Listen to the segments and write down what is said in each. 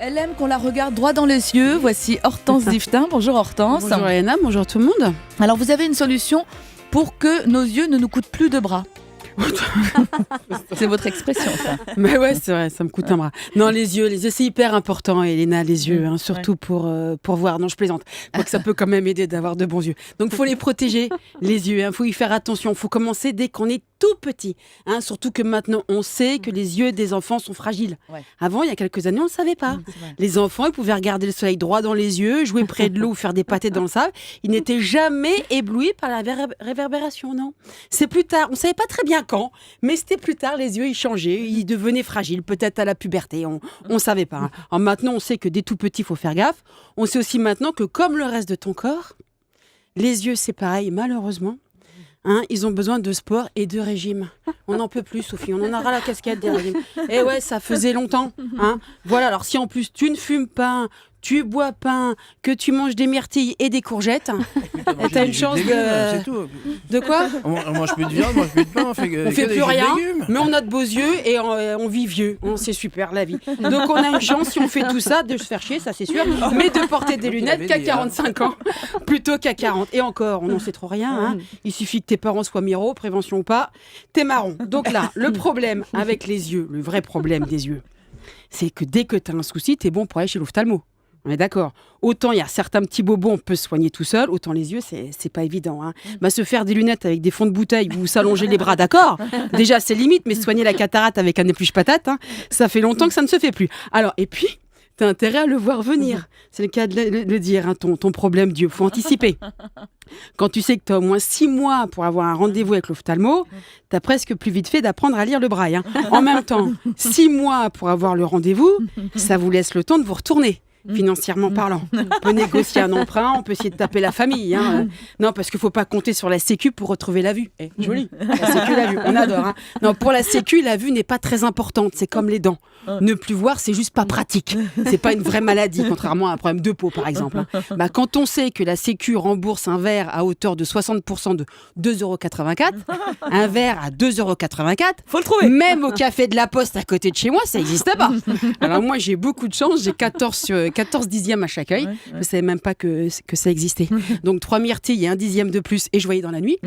Elle aime qu'on la regarde droit dans les yeux. Voici Hortense Diftin. Bonjour Hortense. Bonjour Léna, bonjour tout le monde. Alors vous avez une solution pour que nos yeux ne nous coûtent plus de bras. C'est votre expression, ça. Mais ouais, c'est vrai, ça me coûte un bras. Non, les yeux, c'est hyper important, Elena, les yeux, surtout pour voir. Non, je plaisante. Quoique ça peut quand même aider d'avoir de bons yeux. Donc, il faut les protéger, les yeux. Il faut y faire attention. Il faut commencer dès qu'on est tout petit. Surtout que maintenant, on sait que les yeux des enfants sont fragiles. Ouais. Avant, il y a quelques années, on ne le savait pas. Les enfants, ils pouvaient regarder le soleil droit dans les yeux, jouer près de l'eau ou faire des pâtés dans le sable. Ils n'étaient jamais éblouis par la réverbération, non. C'est plus tard. On ne savait pas très bien quand, mais c'était plus tard, les yeux, ils changeaient, ils devenaient fragiles, peut-être à la puberté, on ne savait pas. Alors maintenant, on sait que dès tout petit, il faut faire gaffe. On sait aussi maintenant que comme le reste de ton corps, les yeux, c'est pareil, malheureusement. Ils ont besoin de sport et de régime. On n'en peut plus, Sophie, on en aura la casquette des régimes. Et ouais, ça faisait longtemps. Voilà, alors si en plus tu ne fumes pas, tu bois pas, que tu manges des myrtilles et des courgettes, t'as une chance c'est tout. De quoi ? On mange plus de viande, on mange plus de pain, on fait plus rien, mais on a de beaux yeux et on vit vieux. C'est super la vie. Donc on a une chance, si on fait tout ça, de se faire chier, ça c'est sûr, mais de porter des lunettes qu'à 45 ans, plutôt qu'à 40. Et encore, on n'en sait trop rien. Il suffit que tes parents soient miro, prévention ou pas, t'es marron. Donc là, le problème avec les yeux, le vrai problème des yeux, c'est que dès que t'as un souci, t'es bon pour aller chez l'ophtalmo. On est d'accord. Autant il y a certains petits bobos, on peut se soigner tout seul, autant les yeux, c'est pas évident. Se faire des lunettes avec des fonds de bouteille ou s'allonger les bras, d'accord. Déjà, c'est limite, mais soigner la cataracte avec un épluche patate, ça fait longtemps que ça ne se fait plus. Alors, et puis, t'as intérêt à le voir venir. C'est le cas de le dire, ton problème d'yeux. Faut anticiper. Quand tu sais que tu as au moins 6 mois pour avoir un rendez-vous avec l'ophtalmo, tu as presque plus vite fait d'apprendre à lire le braille. En même temps, 6 mois pour avoir le rendez-vous, ça vous laisse le temps de vous retourner. Financièrement parlant. On peut négocier un emprunt, on peut essayer de taper la famille. Non, parce qu'il ne faut pas compter sur la Sécu pour retrouver la vue. Joli. La Sécu, la vue, on adore. Non, pour la Sécu, la vue n'est pas très importante. C'est comme les dents. Ne plus voir, c'est juste pas pratique. C'est pas une vraie maladie, contrairement à un problème de peau, par exemple. Quand on sait que la Sécu rembourse un verre à hauteur de 60% de 2,84 €, un verre à 2,84 €, faut le trouver. Même au café de la Poste à côté de chez moi, ça n'existe pas. Alors moi, j'ai beaucoup de chance. J'ai 14 dixièmes à chaque œil. Je ne savais même pas que ça existait. Donc 3 myrtilles et 1 dixième de plus et je voyais dans la nuit.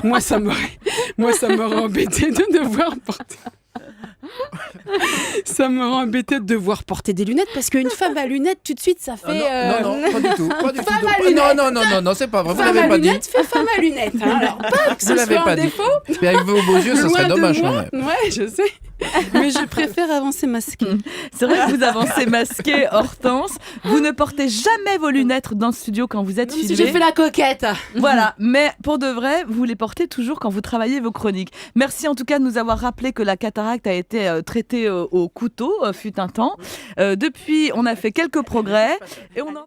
Moi, ça m'aurait embêté de devoir porter... Ça me rend embêtée de devoir porter des lunettes parce qu'une femme à lunettes, tout de suite, ça fait... Non, pas du tout. Femme à lunettes. Non, c'est pas vrai. Vous Femme l'avez à pas dit. lunettes fait femme à lunettes. Alors, pas que ce l'avez soit pas un dit. défaut. Mais avec vos beaux yeux, ça serait dommage. Ouais, je sais. Mais je préfère avancer masquée. C'est vrai que vous avancez masquée, Hortense. Vous ne portez jamais vos lunettes dans le studio quand vous êtes filmée. Si j'ai fait la coquette. Voilà, mais pour de vrai, vous les portez toujours quand vous travaillez vos chroniques. Merci en tout cas de nous avoir rappelé que la cataracte a été traitée au couteau, fut un temps. Depuis, on a fait quelques progrès et on en...